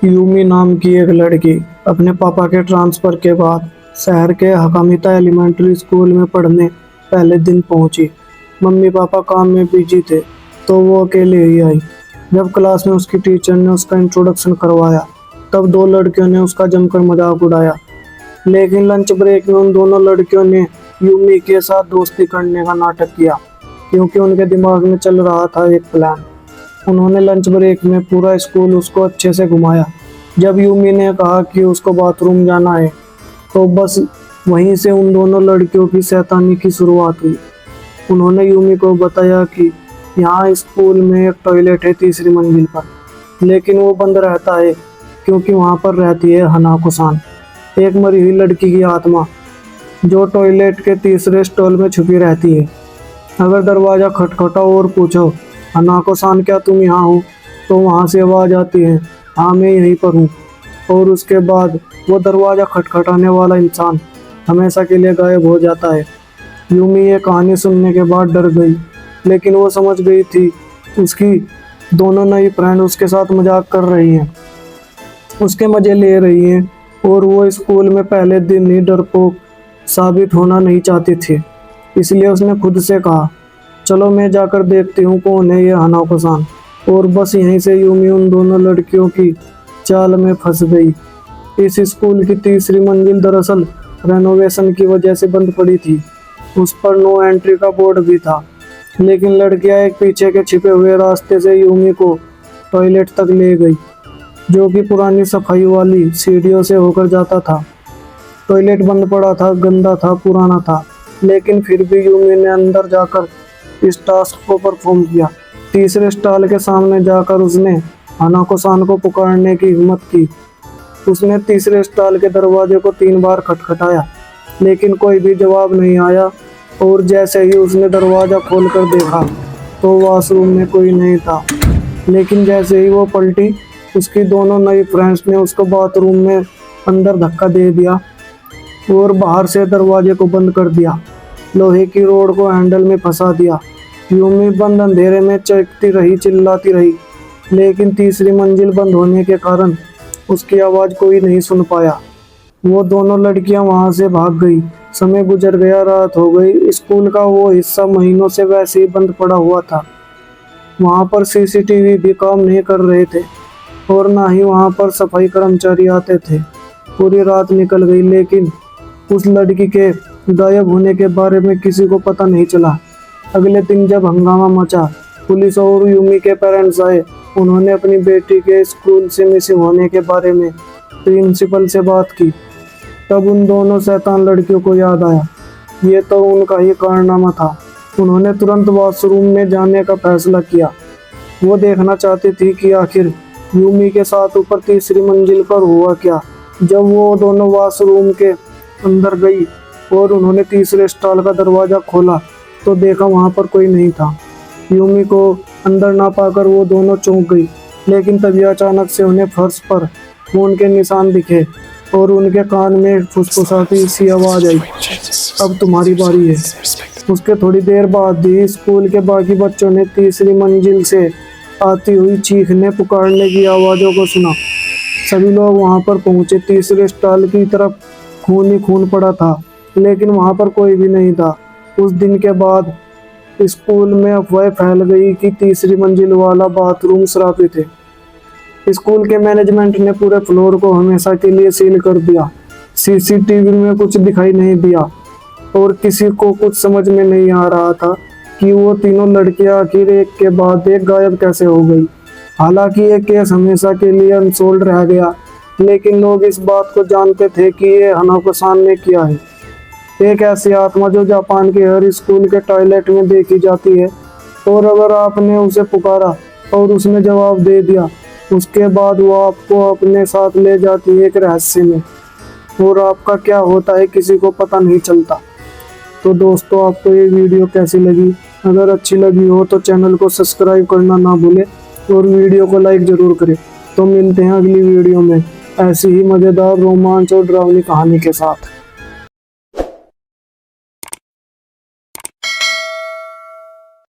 Yumi नाम की एक लड़की अपने पापा के ट्रांसफ़र के बाद शहर के हकामिता एलिमेंट्री स्कूल में पढ़ने पहले दिन पहुंची। मम्मी पापा काम में बिजी थे तो वो अकेले ही आई। जब क्लास में उसकी टीचर ने उसका इंट्रोडक्शन करवाया तब दो लड़कियों ने उसका जमकर मजाक उड़ाया। लेकिन लंच ब्रेक में उन दोनों लड़कियों ने यूमी के साथ दोस्ती करने का नाटक किया क्योंकि उनके दिमाग में चल रहा था एक प्लान। उन्होंने लंच ब्रेक में पूरा स्कूल उसको अच्छे से घुमाया। जब यूमी ने कहा कि उसको बाथरूम जाना है तो बस वहीं से उन दोनों लड़कियों की शैतानी की शुरुआत हुई। उन्होंने यूमी को बताया कि यहाँ स्कूल में एक टॉयलेट है तीसरी मंजिल पर, लेकिन वो बंद रहता है क्योंकि वहाँ पर रहती है हनाको-सान, एक मरी हुई लड़की की आत्मा जो टॉयलेट के तीसरे स्टॉल में छुपी रहती है। अगर दरवाज़ा खटखटाओ और पूछो हनाको-सान क्या तुम यहाँ हो, तो वहाँ से आवाज़ आती है हाँ मैं यहीं पर हूँ, और उसके बाद वो दरवाज़ा खटखटाने वाला इंसान हमेशा के लिए गायब हो जाता है। यूमी ये कहानी सुनने के बाद डर गई, लेकिन वो समझ गई थी उसकी दोनों नई फ्रेंड उसके साथ मजाक कर रही हैं, उसके मज़े ले रही हैं, और वो स्कूल में पहले दिन ही डरपोक साबित होना नहीं चाहती थी। इसलिए उसने खुद से कहा चलो मैं जाकर देखती हूँ कौन है ये हनाको-सान। और बस यहीं से यूमी उन दोनों लड़कियों की चाल में फंस गई। इस स्कूल की तीसरी मंजिल दरअसल रेनोवेशन की वजह से बंद पड़ी थी। उस पर नो एंट्री का बोर्ड भी था, लेकिन लड़कियां एक पीछे के छिपे हुए रास्ते से यूमी को टॉयलेट तक ले गई, जो कि पुरानी सफाई वाली सीढ़ियों से होकर जाता था। टॉयलेट बंद पड़ा था, गंदा था, पुराना था, लेकिन फिर भी यूमी ने अंदर जाकर इस टास्क को परफॉर्म किया। तीसरे स्टॉल के सामने जाकर उसने हनाको-सान को पुकारने की हिम्मत की। उसने तीसरे स्टॉल के दरवाजे को 3 बार खटखटाया, लेकिन कोई भी जवाब नहीं आया। और जैसे ही उसने दरवाज़ा खोलकर देखा तो वॉशरूम में कोई नहीं था। लेकिन जैसे ही वो पलटी, उसकी दोनों नई फ्रेंड्स ने उसको बाथरूम में अंदर धक्का दे दिया और बाहर से दरवाजे को बंद कर दिया, लोहे की रोड को हैंडल में फंसा दिया। यूमी बंद अंधेरे में चीखती रही, चिल्लाती रही, लेकिन तीसरी मंजिल बंद होने के कारण उसकी आवाज़ कोई नहीं सुन पाया। वो दोनों लड़कियां वहां से भाग गई। समय गुजर गया, रात हो गई। स्कूल का वो हिस्सा महीनों से वैसे ही बंद पड़ा हुआ था। वहां पर सीसीटीवी भी काम नहीं कर रहे थे और ना ही वहां पर सफाई कर्मचारी आते थे। पूरी रात निकल गई, लेकिन उस लड़की के गायब होने के बारे में किसी को पता नहीं चला। अगले दिन जब हंगामा मचा, पुलिस और यूमी के पेरेंट्स आए। उन्होंने अपनी बेटी के स्कूल से मिसिंग होने के बारे में प्रिंसिपल से बात की। तब उन दोनों शैतान लड़कियों को याद आया ये तो उनका ही कारनामा था। उन्होंने तुरंत वॉशरूम में जाने का फैसला किया। वो देखना चाहती थी कि आखिर यूमी के साथ ऊपर तीसरी मंजिल पर हुआ क्या। जब वो दोनों वॉशरूम के अंदर गई और उन्होंने तीसरे स्टॉल का दरवाज़ा खोला तो देखा वहाँ पर कोई नहीं था। यूमी को अंदर ना पाकर वो दोनों चौंक गई, लेकिन तभी अचानक से उन्हें फर्श पर खून के निशान दिखे और उनके कान में फुसफुसाती सी आवाज़ आई, अब तुम्हारी बारी है। उसके थोड़ी देर बाद ही स्कूल के बाकी बच्चों ने तीसरी मंजिल से आती हुई चीखने पुकारने की आवाज़ों को सुना। सभी लोग वहाँ पर पहुँचे। तीसरे स्टॉल की तरफ खून ही खून पड़ा था, लेकिन वहाँ पर कोई भी नहीं था। उस दिन के बाद स्कूल में अफवाह फैल गई कि तीसरी मंजिल वाला बाथरूम श्रापित है। स्कूल के मैनेजमेंट ने पूरे फ्लोर को हमेशा के लिए सील कर दिया। सीसीटीवी में कुछ दिखाई नहीं दिया और किसी को कुछ समझ में नहीं आ रहा था कि वो तीनों लड़कियां आखिर एक के बाद एक गायब कैसे हो गई। हालांकि ये केस हमेशा के लिए अनसोल्व रह गया, लेकिन लोग इस बात को जानते थे कि ये हनाको-सान ने किया है। एक ऐसी आत्मा जो जापान के हर स्कूल के टॉयलेट में देखी जाती है, और अगर आपने उसे पुकारा और उसने जवाब दे दिया, उसके बाद वो आपको अपने साथ ले जाती है एक रहस्य में, और आपका क्या होता है किसी को पता नहीं चलता। तो दोस्तों, आपको ये वीडियो कैसी लगी? अगर अच्छी लगी हो तो चैनल को सब्सक्राइब करना ना भूलें और वीडियो को लाइक ज़रूर करें। तो मिलते हैं अगली वीडियो में ऐसी ही मज़ेदार, रोमांच और डरावनी कहानी के साथ।